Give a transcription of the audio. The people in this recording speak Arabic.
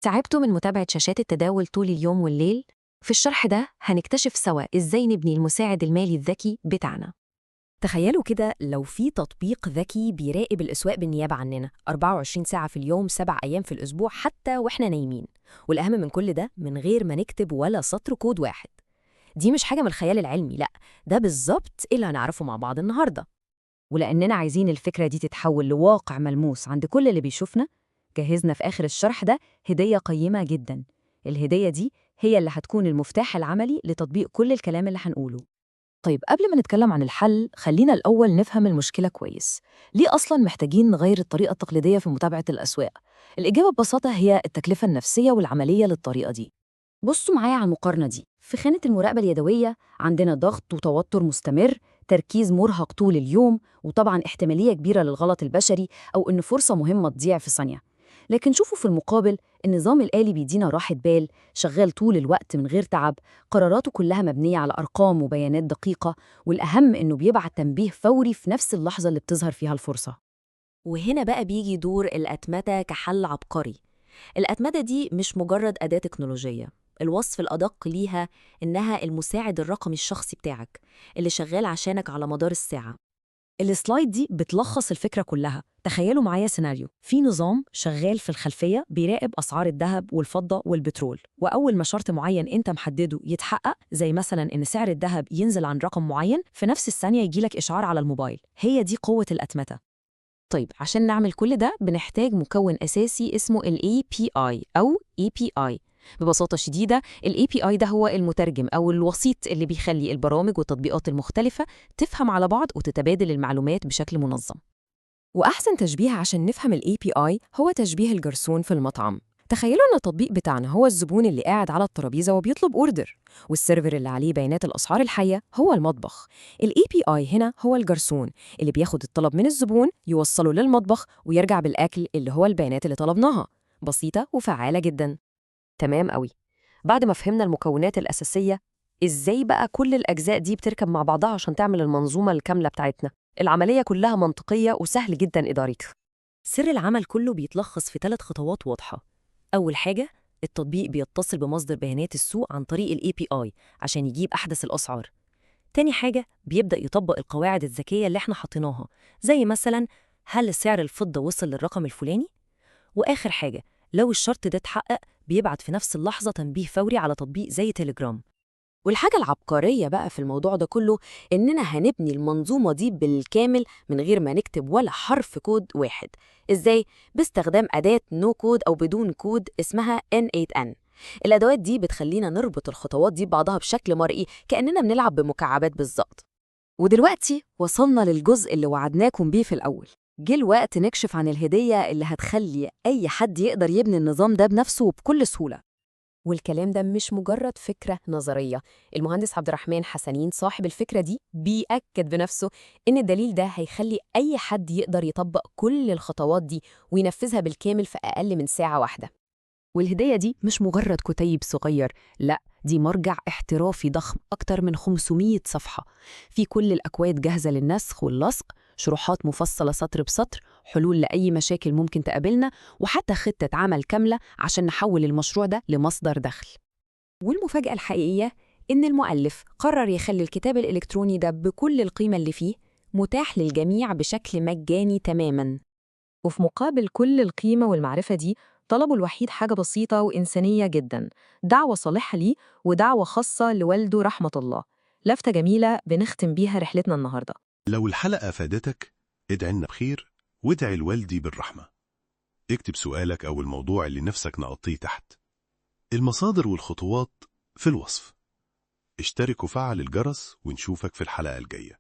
تعبتوا من متابعة شاشات التداول طول اليوم والليل؟ في الشرح ده هنكتشف سوا إزاي نبني المساعد المالي الذكي بتاعنا. تخيلوا كده لو في تطبيق ذكي بيراقب الأسواق بالنيابة عننا 24 ساعة في اليوم 7 أيام في الأسبوع حتى وإحنا نايمين. والأهم من كل ده من غير ما نكتب ولا سطر كود واحد. دي مش حاجة من الخيال العلمي، لأ، ده بالظبط اللي هنعرفه مع بعض النهاردة. ولأننا عايزين الفكرة دي تتحول لواقع ملموس عند كل اللي بيشوفنا، جهزنا في آخر الشرح ده هدية قيمة جدا. الهدية دي هي اللي هتكون المفتاح العملي لتطبيق كل الكلام اللي هنقوله. طيب قبل ما نتكلم عن الحل، خلينا الأول نفهم المشكلة كويس. ليه أصلاً محتاجين نغير الطريقة التقليدية في متابعة الأسواق؟ الإجابة ببساطة هي التكلفة النفسية والعملية للطريقة دي. بصوا معايا على المقارنة دي. في خانة المراقبة اليدوية عندنا ضغط وتوتر مستمر، تركيز مرهق طول اليوم، وطبعاً احتمالية كبيرة للغلط البشري أو إن فرصة مهمة تضيع في ثانية. لكن شوفوا في المقابل، النظام الآلي بيدينا راحة بال، شغال طول الوقت من غير تعب، قراراته كلها مبنية على أرقام وبيانات دقيقة، والأهم إنه بيبعت تنبيه فوري في نفس اللحظة اللي بتظهر فيها الفرصة. وهنا بقى بيجي دور الأتمتة كحل عبقري. الأتمتة دي مش مجرد أداة تكنولوجية. الوصف الأدق ليها إنها المساعد الرقمي الشخصي بتاعك اللي شغال عشانك على مدار الساعة. السلايد دي بتلخص الفكرة كلها. تخيلوا معايا سيناريو، في نظام شغال في الخلفية بيراقب أسعار الذهب والفضة والبترول، وأول ما شرط معين أنت محدده يتحقق، زي مثلا إن سعر الذهب ينزل عن رقم معين، في نفس الثانية يجيلك إشعار على الموبايل. هي دي قوة الأتمتة. طيب عشان نعمل كل ده بنحتاج مكون أساسي اسمه ال API أو EPI. ببساطة شديدة ال API ده هو المترجم أو الوسيط اللي بيخلي البرامج والتطبيقات المختلفة تفهم على بعض وتتبادل المعلومات بشكل منظم. وأحسن تشبيه عشان نفهم ال API هو تشبيه الجرسون في المطعم. تخيلوا إن التطبيق بتاعنا هو الزبون اللي قاعد على الترابيزة وبيطلب أوردر، والسيرفر اللي عليه بيانات الأسعار الحية هو المطبخ. ال API هنا هو الجرسون اللي بياخد الطلب من الزبون يوصله للمطبخ ويرجع بالأكل اللي هو البيانات اللي طلبناها. بسيطة وفعالة جدا. تمام قوي. بعد ما فهمنا المكونات الأساسية، إزاي بقى كل الأجزاء دي بتركب مع بعضها عشان تعمل المنظومة الكاملة بتاعتنا؟ العملية كلها منطقية وسهل جدا إدارتها. سر العمل كله بيتلخص في 3 خطوات واضحة. أول حاجة، التطبيق بيتصل بمصدر بيانات السوق عن طريق ال API عشان يجيب أحدث الأسعار. تاني حاجة، بيبدأ يطبق القواعد الذكية اللي احنا حطيناها، زي مثلا هل سعر الفضة وصل للرقم الفلاني؟ وآخر حاجة، لو الشرط ده اتحقق بيبعت في نفس اللحظة تنبيه فوري على تطبيق زي تيليجرام. والحاجة العبقرية بقى في الموضوع ده كله إننا هنبني المنظومة دي بالكامل من غير ما نكتب ولا حرف كود واحد. إزاي؟ باستخدام أداة نو كود أو بدون كود اسمها N8N. الأدوات دي بتخلينا نربط الخطوات دي ببعضها بشكل مرئي كأننا بنلعب بمكعبات بالظبط. ودلوقتي وصلنا للجزء اللي وعدناكم بيه في الأول. جه الوقت نكشف عن الهدية اللي هتخلي أي حد يقدر يبني النظام ده بنفسه وبكل سهولة. والكلام ده مش مجرد فكرة نظرية. المهندس عبد الرحمن حسنين صاحب الفكرة دي بيأكد بنفسه إن الدليل ده هيخلي أي حد يقدر يطبق كل الخطوات دي وينفذها بالكامل في أقل من ساعة واحدة. والهدية دي مش مجرد كتيب صغير، لا، دي مرجع احترافي ضخم أكتر من 500 صفحة، في كل الأكواد جاهزة للنسخ واللصق، شروحات مفصلة سطر بسطر، حلول لأي مشاكل ممكن تقابلنا، وحتى خطة عمل كاملة عشان نحول المشروع ده لمصدر دخل. والمفاجأة الحقيقية إن المؤلف قرر يخلي الكتاب الإلكتروني ده بكل القيمة اللي فيه متاح للجميع بشكل مجاني تماماً. وفي مقابل كل القيمة والمعرفة دي، طلبه الوحيد حاجة بسيطة وإنسانية جداً: دعوة صالحة ليه ودعوة خاصة لوالده رحمة الله. لفتة جميلة بنختم بيها رحلتنا النهاردة. لو الحلقة فادتك، ادعي لنا بخير وادعي لوالدي بالرحمة. اكتب سؤالك أو الموضوع اللي نفسك نغطيه تحت. المصادر والخطوات في الوصف. اشترك وفعل الجرس ونشوفك في الحلقة الجاية.